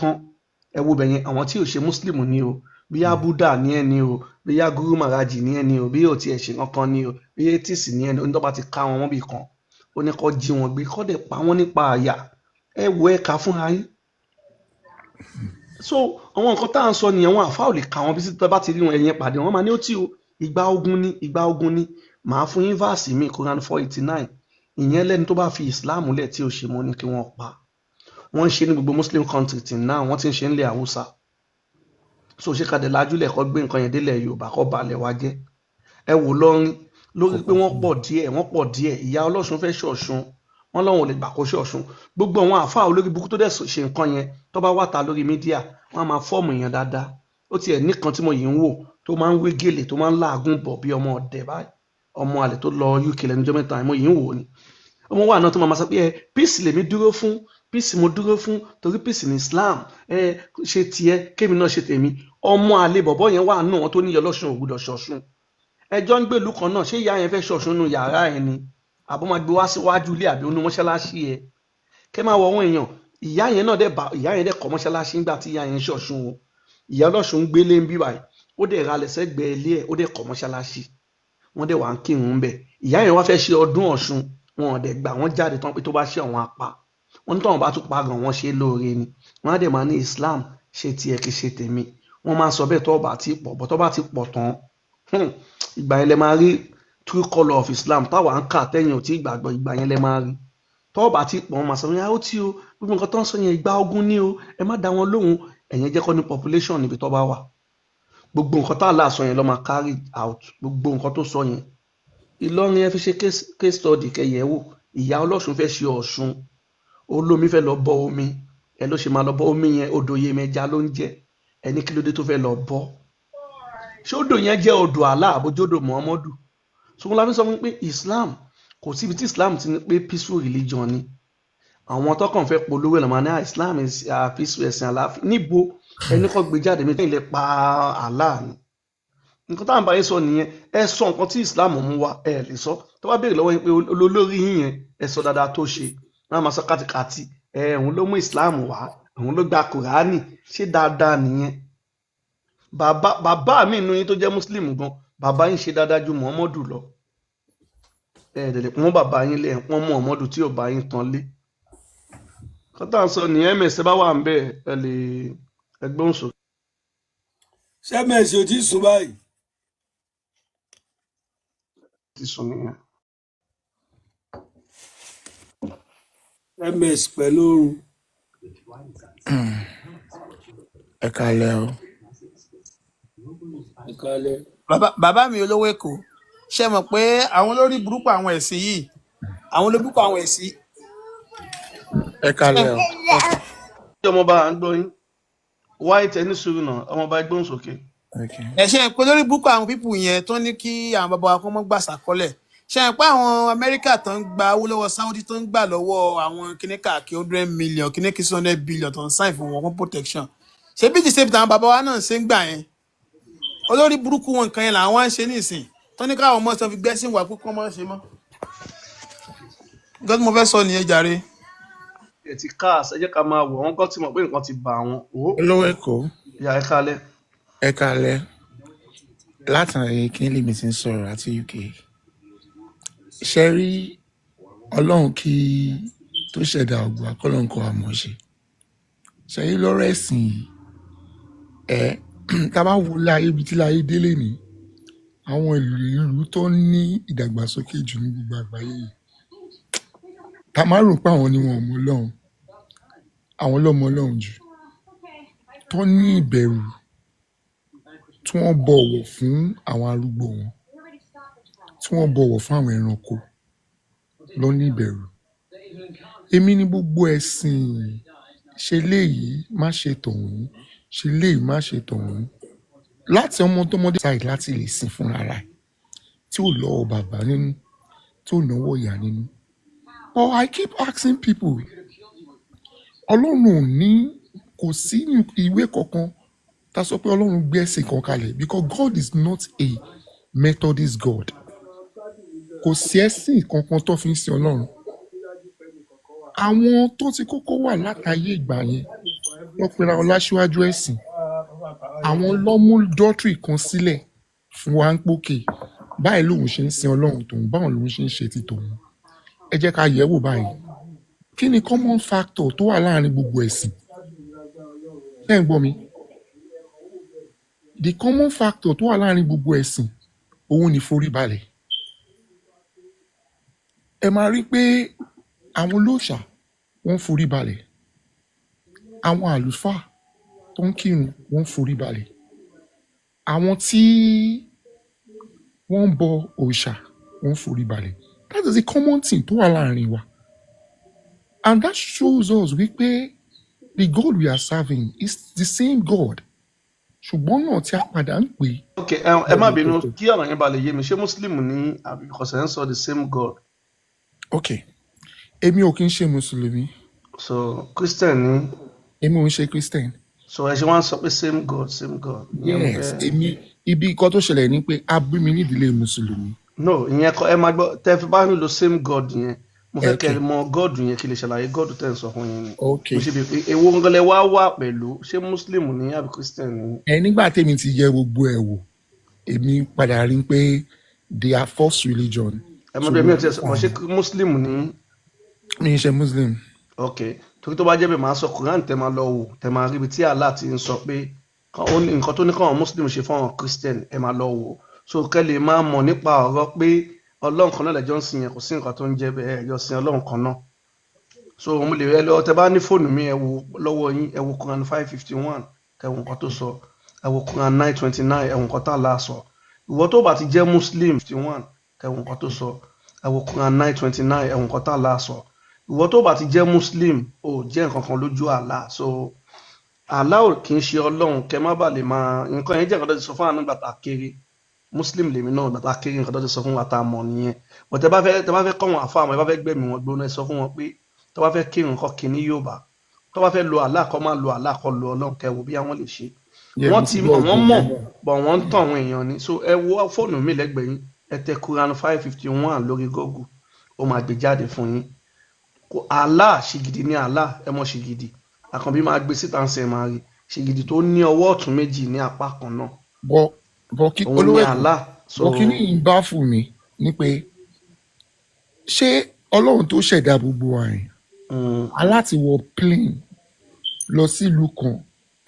tán ẹ wo bẹ̀yẹn àwọn tí ò ṣe muslim ni o bíyá buddha ní ẹni o bíyá guru maharaji ní ẹni o bí ò tiẹ̀ ṣe kankan ni o bí atheist ní ẹni o ní tó bá ti ká wọn mọ́bì kan ó ní kó jí wọn gbé kó dẹ̀ pa wọ́n nípa àyà ẹ wo ẹ kà fúnra yín. So àwọn nǹkan tá à ń sọ nìyẹn wọn àfa ò lè kà wọn bí sí bá ti rí wọn ẹ̀yẹn pàdé wọn máa ní ó tí o ìgbà ogun ni màá fún yín fáàsì mi Quran 489 ìyẹn lẹ́ni tó bá fi Islam lẹ̀ tí ò ṣe mọ́ ni kí wọ́n pa wọ́n ń ṣe ní gbogbo Muslim country till now wọ́n ti ń ṣe nílẹ̀ Haúsá so ṣe kadẹ̀ lájúlẹ̀ kọ́ gbé nǹkan yẹn délẹ̀ Yorùbá kọ́ balẹ̀ wá jẹ́ ẹ wò lọ́rin lórí pé wọ́n pọ̀ díẹ̀ ìyá Ọlọ́ṣun fẹ́ ṣọ̀ṣun wọ́n lọ́wọ́n ò lè gbà kó ṣọ̀ṣun gbogbo àwọn àáfàá olórí burúkú tó dẹ̀ ṣe nǹkan yẹn tó bá wà ta lórí mídíà wọ́n á máa fọ́ọ̀mù èèyàn dáadáa ó tiẹ̀ nìkan tí mo yìí ń wò tó máa ń wé gèlè tó máa ń láàgùn bọ̀ bí ọmọ ọ̀dẹ̀ báyìí ọmọ àlè tó lọ UK lẹ́nujọ́ mẹ́ta mo yìí ń wò ni ọmọ wa náà tó máa sọ pé peace lèmi dúró fún peace mo dúró fún torí peace ní Islam ṣe tiẹ̀ kémi náà ṣe tèmi ọmọ àlè bọ̀bọ̀ yẹn wà náà tó níyọ Ọlọ́ṣun ò gbọdọ̀ ṣọ̀ṣun ẹjọ́ ń gbèlú kan náà ṣé ìyá yẹn fẹ́ ṣọ̀ṣun nù yàrá ẹ̀ ni àbọ̀ máa gbé wá síwájú ilé àbí onú mọ́ṣáláṣí ẹ̀ kẹ́ máa wọ àwọn èèyàn ìyá yẹn dẹ̀ kọ́ mọ́ṣáláṣí ńgbà tí ìyá yẹn ṣọ̀ṣun o ìyá Ọlọ́ṣun ń gbélé ń bí báyìí ó dẹ̀ ra lẹ́sẹ̀ gbẹ ilé ẹ̀ ó dẹ̀ kọ́ mọ́ṣáláṣí wọ́n dẹ̀ wà ń kírun bẹ̀ ìyá yẹn wá fẹ́ ṣe ọdún Ọ̀ṣun wọn ò dẹ̀ gbà wọ́n jáde tán pé tó bá ṣe àwọn apá wọn ní tọ́wọ́n bá tún pa gan wọ́n ṣe lóore ni wọ́n á dẹ̀ máa ní Islam ṣe tiẹ̀ kì í ṣe tèmi wọ́n máa sọ bẹ́ẹ̀ tó bá ti pọ̀ bọ́ tó bá ti pọ̀ tán ìgbà yẹn lẹ máa rí true colour of Islam táwa ń kà tẹ́yìn ò tí gbàgbọ́ ìgbà yẹn lẹ máa rí tó bá ti pọ̀ wọ́n máa sọ yẹn ó tí o gbogbo nǹkan tó ń sọ yẹn ìgbà ogun ní o ẹ má dá wọn lóhùn ẹ̀yẹn jẹ́ kọ́ ní population níbi tó bá wà gbogbo nǹkan tá a là sọ yẹn lọ́ máa carry out gbogbo nǹkan tó sọ yẹn Ìlọrin ẹ fi ṣe case study kẹyẹ wò ìyá Ọlọ́ṣun fẹ́ ṣe Ọ̀ṣun olómi fẹ́ lọ bọ omi ẹ ló ṣe máa lọ bọ omi yẹn odò Yemẹja ló ń jẹ ẹni kí ló dé tó fẹ́ lọ bọ ṣé odò yẹn jẹ́ odò Allah àbójódò Muhammadu ṣùgbọ́n la fi sọ pé Islam kò síbi tí Islam ti ní pé peaceful religion ni àwọn tọkàn fẹ́ polówó ẹ̀ lọ́mọ ní Islam is peaceful ẹ̀sìn àlàáfíà níbo ẹni kọ́ gbé jáde mi tẹ́yìn lè pa Allah ni nǹkan táwọn bá yín sọ nìyẹn ẹ sọ nǹkan tí Islam mú wa ẹ lè sọ tó bá béèrè lọ́wọ́ yín pé olólórí yín yẹn ẹ sọ dáadáa tó ṣe wọn máa sọ kátikàti òun ló mú Islam wá òun ló gba Kùránì ṣé dáadáa nìyẹn bàbá mi inú yín tó jẹ́ Muslim gan bàbá yín ṣe dáadáa ju Muhammadu lọ ẹ̀ẹ́dẹ̀lẹ̀ pọ́n bàbá yín lẹ̀ pọ́n Muhammadu tí ò bá yín tán lé kọ́tà sọ nìyẹn mẹ̀sẹ̀ bá wà ń bẹ̀ ẹ lè ẹgbọ́n sọ. ṣé mẹ̀sì ò tí ì sùn báyìí. ti sùn nìyẹn. ms pẹ̀lú oorun. ẹ kálẹ́ o. ẹ kálẹ́. bàbá mi olówó Èkó ṣe mọ̀ pé àwọn olórí burúkú àwọn ẹ̀sìn yìí àwọn olórí burúkú àwọn ẹ̀sìn. ẹ kálẹ́ o. ọmọọba à ń gbọ́ yín white ẹni sùúrù náà ọmọọba ẹgbọ́n sókè. ẹ ṣe pé olórí burúkú àwọn pípù yẹn tó ní kí àwọn bàbá wa kó mọ́ gbà sàkọ́lẹ̀ ṣe pé àwọn Amẹ́ríkà tó ń gba owó lọ́wọ́ Saudi tó ń gbà lọ́wọ́ àwọn kìnìkà kí 100 million kìnìkì 100 billion tó ń sign fún wọn fún protection ṣe bí ti ṣe bí àwọn bàbá wa náà ṣe ń gbà yẹn olórí burúkú wọn nǹkan yẹn làwọn ń ṣe nísìn tó ní káwọn ọmọ sọ fi gbẹ́sìn wà pé kọ́ mọ́ ṣe mọ́ nǹkan tí mo fẹ́ sọ nìyẹn jàre. ẹ ti káàsì ẹ jẹ́ ká máa wọ̀ wọ́n kọ́ ti mọ̀ pé nǹkan ti bà wọ́n. olówó Èkó. ìyá ẹ kálẹ́. ẹ kálẹ́ látàrí kí ní lèmi ti ń sọ̀rọ̀ láti UK ṣe rí Ọlọ́run kí tó ṣẹ̀dá ọgbà kọ́lọ́n kọ́ àmọ́ ṣe rí lọ́rọ̀ ẹ̀sìn yìí tá a bá wo láyé ibi tí láyé délé ní àwọn ìlú tó ní ìdàgbàsókè jù ní gbogbo àgbáyé yìí tá a máa rò pé àwọn ni wọn ò mọ Ọlọ́run àwọn ló mọ Ọlọ́run jù tó ní ìbẹ̀rù tí wọ́n bọ̀wọ̀ fún àwọn arúgbó wọn tí wọ́n bọ̀wọ̀ fún àwọn ẹranko ló ní ìbẹ̀rù èmi ní gbogbo ẹ̀sìn ṣe léyìí má ṣe tọ̀hún ṣe léyìí má ṣe tọ̀hún láti ọmọ tọmọdé side láti lè sìn fúnra rẹ̀ tí ò lọ́wọ́ bàbá nínú tí ò náwó ìyá nínú but I keep asking people Ọlọ́run ò ní kò sí ìwé kankan tá a sọ pé Ọlọ́run gbé ẹ̀sìn kan kalẹ̀ because God is not a Methodist God kò sí ẹ̀sìn kankan tó fi ń sin Ọlọ́run àwọn tó ti kọ́kọ́ wà látàyè ìgbà yẹn wọ́n pera wọn láṣíwájú ẹ̀sìn àwọn lọ́mú dọ́tírì kan sílẹ̀ fún wa ń pòkè báyìí lòun ṣe ń sin ọlọ́run tòun báwọn lòun ṣe ń ṣe ti tòun ẹ jẹ́ ká yẹ̀ wò báyìí kí ni common factor tó wà láàrin gbogbo ẹ̀sìn ṣé ń gbọ́ mi the common factor tó wà láàrin gbogbo ẹ̀sìn òun ni foríbalẹ̀ ẹ máa rí pé àwọn olóòṣà wọ́n ń foríbalẹ̀ àwọn àlùfáà tó ń kírun wọ́n ń foríbalẹ̀ àwọn tí wọ́n ń bọ òòṣà wọ́n ń foríbalẹ̀ that is a common thing tó wà láàrin wa and that shows us wípé the God we are serving is the same God ṣùgbọ́n náà tí a padà ń pè é. ok ẹ má bínú kí ọ̀rọ̀ yẹn ba lè yé mi ṣé muslim ní àbí kọ̀sẹ̀ ń sọ the same God. ok èmi ò kí ń ṣe mùsùlùmí so christian ní. èmi ò ń ṣe christian. so ẹ ṣe wá ń sọ pé same God same God. yes èmi ibi nǹkan tó ṣẹlẹ̀ ni pé a bí mi nídìílé mùsùlùmí. no ìyẹn kọ ẹ máa gbọ́ tẹ́ fi bá ń lo same God yẹn mo fẹ́ kẹ́ ẹ mọ God yẹn kí lè ṣàlàyé God tẹ́ ń sọ fún yín ni. ok mo ṣe bí pé èwo gangan lẹ wá wà pẹ̀lú ṣé muslim ní àbí christian ní. nígbà tèmi ti yẹ gbogbo ẹ̀ wò èmi padà rí i pé they are false religion. ẹ mọ̀ bí mi ò tiẹ̀ sọ ṣé muslim ní. mi ń ṣe muslim. ok torí tó bá jẹ́ bẹ́ẹ̀ máa sọ Quran tẹ́ máa lọ wò tẹ́ máa rí ibi tí Allah ti ń sọ pé nǹkan tó ní káwọn muslim ṣe fún àwọn christian ẹ máa lọ wò so kẹ́ lè máa mọ̀ nípa ọ̀rọ̀ pé ọlọ́run kan náà lẹ́jọ́ ń sìn yẹn kò sí nǹkan tó ń jẹ́ bẹ́ẹ̀ ẹ̀jọ́ sin ọlọ́run kan náà so mo lè rẹ lọ tẹ́ bá ní fóònù mi ẹ wo lọ́wọ́ yín ẹ wo Quran 551 ẹ wo nǹkan tó sọ ẹ wo Quran 929 ẹ wo nǹkan tá Allah sọ ìwọ tó bá ti jẹ́ muslim 51 ẹ wo nǹkan tó sọ ẹ wo Quran 929 ẹ wo nǹkan tá Allah sọ ìwọ tó bá ti jẹ́ muslim ò jẹ́ nǹkan kan lójú Allah so Allah ò kì í ṣe ọlọ́run kẹ́ má bàa lè máa nǹkan yẹn jẹ́ nǹkan tó ti sọ fún àwọn nígbà tá a kéré muslim lèmi náà bàtà kéré nǹkan tó ti sọ fún wa tá a mọ̀ nìyẹn bọ̀ tẹ́ bá fẹ́ kọ́ wọn àfa àwọn ẹ bá fẹ́ gbẹ̀mí wọn gbóná ẹ sọ fún wọn pé tẹ́ bá fẹ́ kírun kọ́ kí ní Yorùbá tẹ́ bá fẹ́ lo Allah kọ́ máa lo Allah kọ́ lo ọlọ́run kẹ́ wo bí àwọn lè ṣe wọ́n ti mọ̀ wọ́n mọ̀ bọ̀ wọ́n ń tàn àwọn èèyàn ni so ẹ wo fóònù mi lẹ́gbẹ̀ẹ́ yín ẹ tẹ Quran 551 lórí Google ó máa gbé jáde fún yín Allah ṣìgìdì ní Allah ẹ mọ̀ ṣìgìdì àkànbí máa gbé síta ń sẹ́ máa rí ṣìgìdì tó ní ọwọ́ ọ̀tún méjì ní apá kan náà bọ̀ kí olówó bọ̀ kí ní ìbá fún mi ni pé ṣé ọlọ́run tó ṣẹ̀dá gbogbo àyìn aláti wọ plane lọ sílùú kan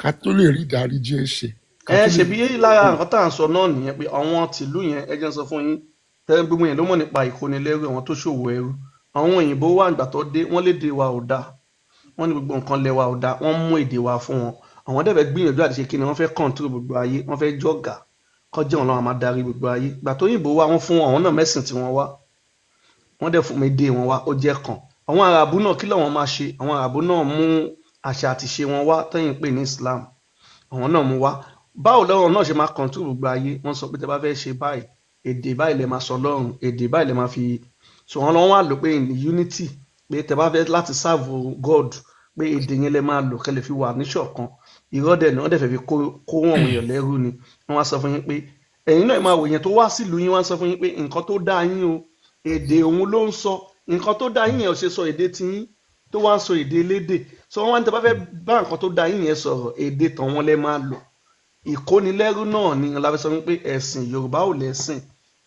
ká tó lè rí ìdáríjì ẹ̀ṣẹ̀. ẹ ṣe bí lára nǹkan tá à ń sọ náà nìyẹn pé àwọn tìlú yẹn ẹ jẹ́ ń sọ fún yín tẹ́lẹ̀ gbogbo yẹn ló mọ̀ nípa ìkónilẹ́rú àwọn tó ṣòwò ẹrú àwọn òyìnbó wà nígbà tó dé wọ́n lédè wa ò dáa wọ́n ní gbogbo nǹkan lẹ́wà ò dáa wọ́n mú èdè wa fún wọn àwọn dẹ̀ fẹ́ gbìyànjú àti ṣe kí ni wọ́n fẹ́ control gbogbo ayé wọ́n fẹ́ jọ̀gà kọjá ọ̀nà àwọn máa darí gbogbo ayé gbà tó yìnbó wá wọn fún àwọn náà mẹ́sìn tí wọ́n wá wọ́n dẹ̀ fún méde wọn wá ó jẹ́ kan àwọn àràbù náà kí làwọn máa ṣe àwọn àràbù náà mú àṣà àti ṣe wọn wá tẹ́yìn pé ní Islam àwọn náà mú wá báwo lọ́rọ̀ náà ṣe máa control gbogbo ayé wọ́n sọ pé tẹ́ bá fẹ́ ṣe báyìí èdè báyìí lè máa sọ lọ́rùn èdè báyìí lè máa fi so wọn lọ́wọ́ wà lò pé in unity pé tẹ́ bá fẹ́ láti serve God pé èdè yẹn lè máa lò kẹ́ lè fi wà níṣọ̀kan ìrọ́dẹ̀ ni wọ́n dẹ̀ fẹ́ fi kó wọn èèyàn lẹ́rú ni wọ́n wá sọ fún yín pé ẹ̀yin náà máa wò yẹn tó wá sílùú yín wá sọ fún yín pé nǹkan tó dá yín o èdè òun ló ń sọ nǹkan tó dá yín yẹn ò ṣe sọ èdè tí yín tó wá ń sọ èdè elédè so wọ́n wá ní tẹ́ bá fẹ́ bá nǹkan tó dá yín yẹn sọ̀rọ̀ èdè tàn wọ́n lẹ́ máa lò ìkónilẹ́rú náà ni la fẹ́ sọ pé ẹ̀sìn Yorùbá ò lẹ́sìn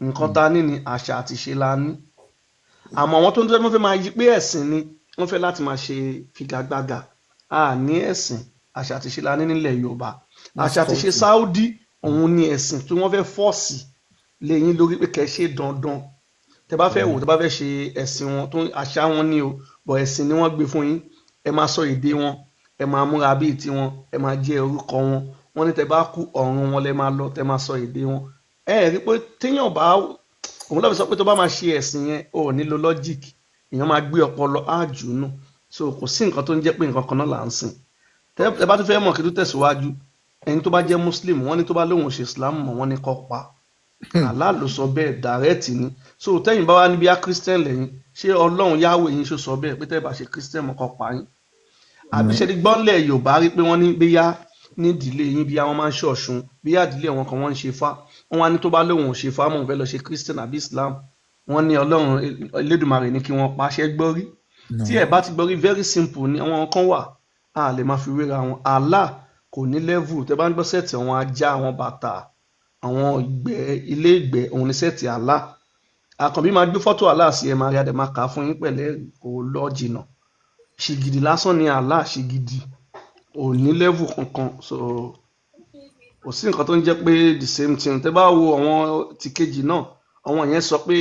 nǹkan ta ní ni àṣà àti ṣe la ní àmọ́ àwọn tó ń tẹ́ wọ́n fẹ́ máa yí pé ẹ̀sìn ni wọ́n fẹ́ láti máa ṣe figagbága ní ẹ̀sìn àṣà àti ṣe la ní nílẹ̀ Yorùbá àṣà àti ṣe Saudi òun ni ẹ̀sìn tí wọ́n fẹ́ fọ́ọ̀sì lẹ́yìn lórí pé kẹ́ ṣe dandan tẹ́ bá fẹ́ wò tẹ́ bá fẹ́ ṣe ẹ̀sìn wọn tó àṣà wọn ní o bọ̀ ẹ̀sìn ni wọ́n gbé fún yín ẹ máa sọ èdè wọn ẹ máa múra bíi tiwọn ẹ máa jẹ́ orúkọ wọn wọ́n ní tẹ́ bá kú ọ̀run wọn lẹ máa lọ tẹ́ máa sọ èdè wọn ẹ rí pé téèyàn bá òun lọ́ọ́ fi sọ pé tó bá máa ṣe ẹ̀sìn yẹn ò nílò logic èèyàn máa gbé ọpọlọ áàjù nù so kò sí nǹkan tó ń jẹ́ pé nǹkan kan náà là ń sìn tẹ́ bá tún fẹ́ mọ̀ kí tó tẹ̀síwájú ẹni tó bá jẹ́ muslim wọ́n ní tó bá lóun ṣe islam mọ̀ wọ́n ní kó pa Allah ló sọ bẹ́ẹ̀ direct ni so tẹ́yìn bá wá níbi á christian lẹ́yìn ṣé ọlọ́run yáwó yín ṣó sọ bẹ́ẹ̀ pé tẹ́ bá ṣe christian mọ̀ kó pa yín àbí ṣe ní gbọ́nlẹ̀ yorùbá rí pé wọ́n ní bíyá ní ìdílé yín bíyá wọ́n máa ń ṣe ọ̀ṣun bíyá ìdílé wọn kan wọ́n ń ṣe fá wọ́n wá ní tó bá lóun ṣe fá mọ̀ fẹ́ lọ ṣe christian àbí islam wọ́n ní ọlọ́run elédùmarè ní kí wọ́n pa ṣẹ́ gbọ́rí tí ẹ̀ bá ti gbọ́rí very simple ni àwọn kan wà a lè máa fi wéra wọn. Allah kò ní level. Tẹ́ bá ń gbọ́ sẹ́ẹ̀tì àwọn ajá, àwọn bàtà, àwọn ilé ìgbẹ́, òun ni sẹ́ẹ̀tì Allah. Àkànbí máa gbé fọ́tò Allah sí ẹ máa rí adẹ máa kà á fún yín pẹ̀lẹ́, kò lọ jìnnà. Ṣìgìdì lásán ni Allah, ṣìgìdì ò ní level kankan. So kò sí nǹkan tó ń jẹ́ pé the same thing. Tẹ́ bá wo àwọn ti kejì náà, àwọn yẹn sọ pé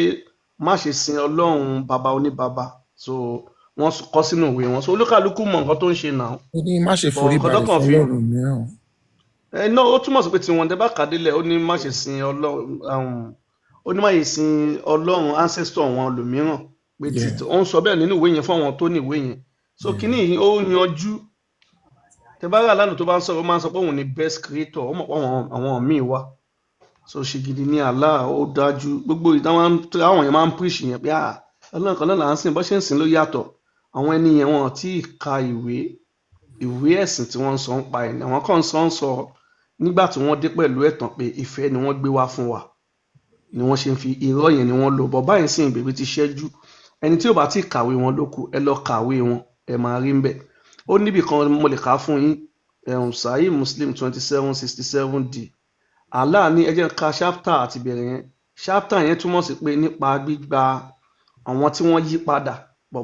má ṣe sin Ọlọ́run baba oníbaba. So wọ́n kọ sínú ìwé wọn. So olúkàlùkù mọ nǹkan tó ń ṣe náà. ó ní má ṣe Bọ̀ forí nǹkan balẹ̀ tọ́kàn fi fọlọ́run mìíràn. náà ó túmọ̀ sí pé tiwọn tẹ́ bá kà á délẹ̀ ó ní má ṣe sin Ọlọ́run, ó ní má ṣe sin Ọlọ́run ancestor wọn lòmíràn. Pé Yeah. ó ń sọ bẹ́ẹ̀ nínú ìwé yẹn fún àwọn tó ní ìwé yẹn. So kíní yìí ó yanjú. Tẹ́ bá rà lánàá tó bá ń sọ̀rọ̀ ó máa ń sọ pé òun ni best creator, ó mọ̀ pé àwọn míì wà. So ṣìgìdì ní Allah ó dájú. Gbogbo àwọn yẹn máa ń preach yẹn pé Ọlọ́run kan náà là ń sìn, bó ṣe ń sìn ló yàtọ̀. Àwọn ẹni yẹn wọn tí ì ka ìwé ẹ̀sìn tí wọ́n ń sọ ń pa ẹ̀ ní. Àwọn kan ń sọ nígbà tí wọ́n dé pẹ̀lú ẹ̀tàn pé ìfẹ́ ni wọ́n gbé wá fún wa, ni wọ́n ṣe ń fi irọ́ yẹn ni wọ́n lò. Bọ̀ báyìí sìn ìbèbè ti ṣẹ́jú. Ẹni tí ò bá tí ì kàwé wọn ló kù, ẹ lọ kàwé wọn, ẹ máa rí ń bẹ̀. Ó níbì kan mo lè kà á fún yín, Sahih Muslim 2767D. Allah ní ẹ jẹ́ ká chapter àti bẹ̀rẹ̀ yẹn. Chapter yẹn túmọ̀ sí pé nípa gbígba àwọn tí wọ́n yí padà. But